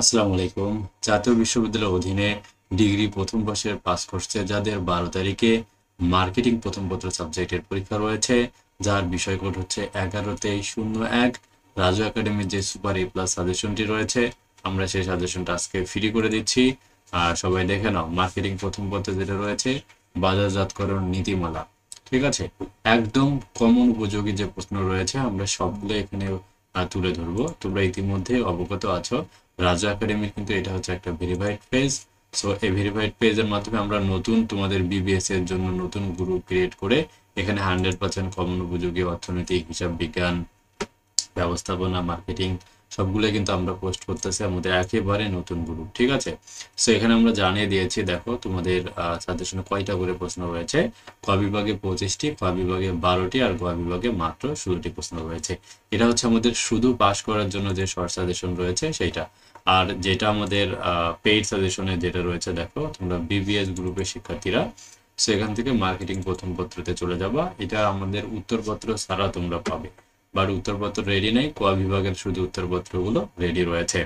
আসসালামু আলাইকুম। জাতীয় বিশ্ববিদ্যালয়ের অধীনে ডিগ্রি প্রথম বর্ষের পাস কোর্সে যাদের 12 তারিখে মার্কেটিং প্রথম পত্র সাবজেক্টের পরীক্ষা রয়েছে, যার বিষয় কোড হচ্ছে 11-23-01, রাজু একাডেমির যে সুপার এ প্লাস সাজেশনটি রয়েছে, আমরা সেই সাজেশনটা আজকে ফ্রি করে দিচ্ছি। আর সবাই দেখে নাও, মার্কেটিং প্রথম পত্রে যেটা রয়েছে বাজারজাতকরণ নীতিমালা, ঠিক আছে। একদম কমন উপযোগী যে প্রশ্ন রয়েছে আমরা সবগুলো এখানে তুলে ধরবো। তোমরা ইতিমধ্যে অবগত আছো, রাজু একাডেমির কিন্তু এটা হচ্ছে একটা ভেরিফাইড পেজ। সো এই ভেরিফাইড পেজের মাধ্যমে আমরা নতুন তোমাদের বিবিএস এর জন্য নতুন গ্রুপ ক্রিয়েট করে এখানে 100% কমন উপযোগী অর্থনৈতিক, হিসাব বিজ্ঞান, ব্যবস্থাপনা, মার্কেটিং সবগুলো কিন্তু আমরা পোস্ট করতেছি আমাদের একেবারে নতুন গ্রুপ, ঠিক আছে। সো এখানে আমরা জানিয়ে দিয়েছি, দেখো তোমাদের সাজেশনে কয়টা করে প্রশ্ন রয়েছে। ক বিভাগে 25টি, খ বিভাগে 12টি, আর গ বিভাগে মাত্র 16টি প্রশ্ন রয়েছে। এটা হচ্ছে আমাদের শুধু পাস করার জন্য যে শর্ট সাজেশন রয়েছে সেইটা। আর যেটা আমাদের পেইড সাজেশনে যেটা রয়েছে, দেখো তোমরা বিবিএস গ্রুপের শিক্ষার্থীরা, সো এখান থেকে মার্কেটিং প্রথম পত্রতে চলে যাবা। এটা আমাদের উত্তরপত্র ছাড়া তোমরা পাবে, বাট উত্তরপত্র রেডি নেই, ক বিভাগের শুধু উত্তরপত্রগুলো রেডি রয়েছে,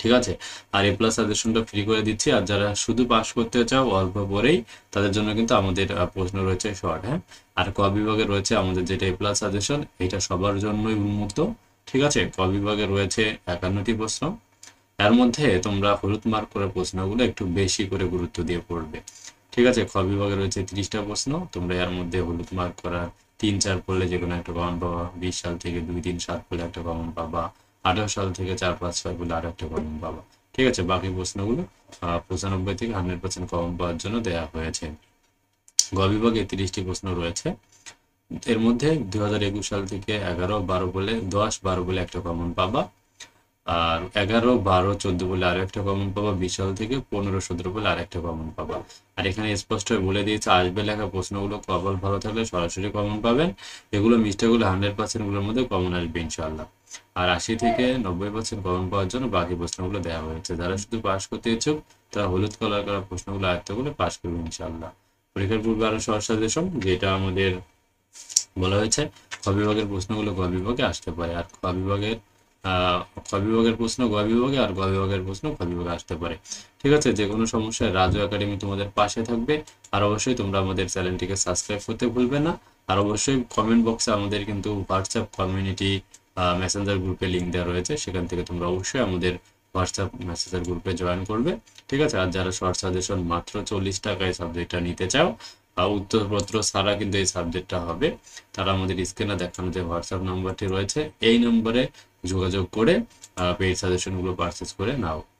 ঠিক আছে। আর এ প্লাস সাজেশনটা ফ্রি করে দিচ্ছি। আর যারা শুধু পাস করতে চাও অল্প পরেই, তাদের জন্য কিন্তু আমাদের প্রশ্ন রয়েছে শর্ট, হ্যাঁ। আর ক বিভাগে রয়েছে আমাদের যেটা এ প্লাস সাজেশন, এটা সবার জন্যই উন্মুক্ত, ঠিক আছে। ক বিভাগে রয়েছে 51টি প্রশ্ন। এর মধ্যে তোমরা হলুদ মার্ক করার প্রশ্নগুলো একটু বেশি করে গুরুত্ব দিয়ে পড়বে, ঠিক আছে। খ বিভাগে রয়েছে 30টা প্রশ্ন, তোমরা এর মধ্যে হলুদ মার্ক করা 3-4 পড়লে যে কোনো একটা কমন পাবা। 20 সাল থেকে 2-3-7 পড়লে একটা কমন পাবা। 18 সাল থেকে 4-5-6 পড়লে আর একটা কমন পাবা, ঠিক আছে। বাকি প্রশ্নগুলো 95 থেকে 100% কমন পাওয়ার জন্য দেওয়া হয়েছে। গ বিভাগে 30টি প্রশ্ন রয়েছে, এর মধ্যে 2021 সাল থেকে 11-12 বলে 10-12 বলে একটা কমন পাবা। আর 11-12-14 বলে আরো একটা কমন পাবা। 20 সাল থেকে 15-17 বলে আর একটা কমন পাবা। আর এখানে স্পষ্ট বলে দিয়েছে, আসবে লেখা প্রশ্নগুলো কপাল ভালো থাকলে সরাসরি কমন পাবেন। এগুলো মিস্টেকগুলো 100% গুলোর মধ্যে কমন আসবে ইনশাল্লাহ। আর 80 থেকে 90% কমন পাওয়ার জন্য বাকি প্রশ্নগুলো দেওয়া হয়েছে। যারা শুধু পাস করতে ইচ্ছুক তারা হলুদ কালার করা প্রশ্নগুলো আয়ত্ত করে পাস করবে ইনশাল্লাহ। পরীক্ষার পূর্বে আরো সহজ সাজেশন যেটা আমাদের বলা হয়েছে, খ বিভাগের প্রশ্নগুলো গ বিভাগে আসতে পারে, আর খ বিভাগের আহ খ বিভাগের প্রশ্ন গ বিভাগে, আর গ বিভাগের প্রশ্ন খ বিভাগে আসতে পারে, ঠিক আছে। যে কোনো সমস্যায় রাজু একাডেমি তোমাদের পাশে থাকবে। আর অবশ্যই তোমরা আমাদের চ্যানেলটিকে সাবস্ক্রাইব করতে ভুলবে না। আর অবশ্যই কমেন্ট বক্সে আমাদের কিন্তু হোয়াটসঅ্যাপ কমিউনিটি মেসেঞ্জার গ্রুপে লিঙ্ক দেওয়া রয়েছে, সেখান থেকে তোমরা অবশ্যই আমাদের হোয়াটসঅ্যাপ মেসেঞ্জার গ্রুপে জয়েন করবে, ঠিক আছে। আর যারা শর্ট সাজেশন মাত্র 40 টাকায় সাবজেক্টটা নিতে চাও, উত্তরপত্র ছাড়া কিন্তু এই সাবজেক্টটা হবে, তারা আমাদের স্ক্রিনে দেখানো যে হোয়াটসঅ্যাপ নাম্বারটি রয়েছে এই নম্বরে যোগাযোগ করে পেইড সাজেশনগুলো পারচেস করে নাও।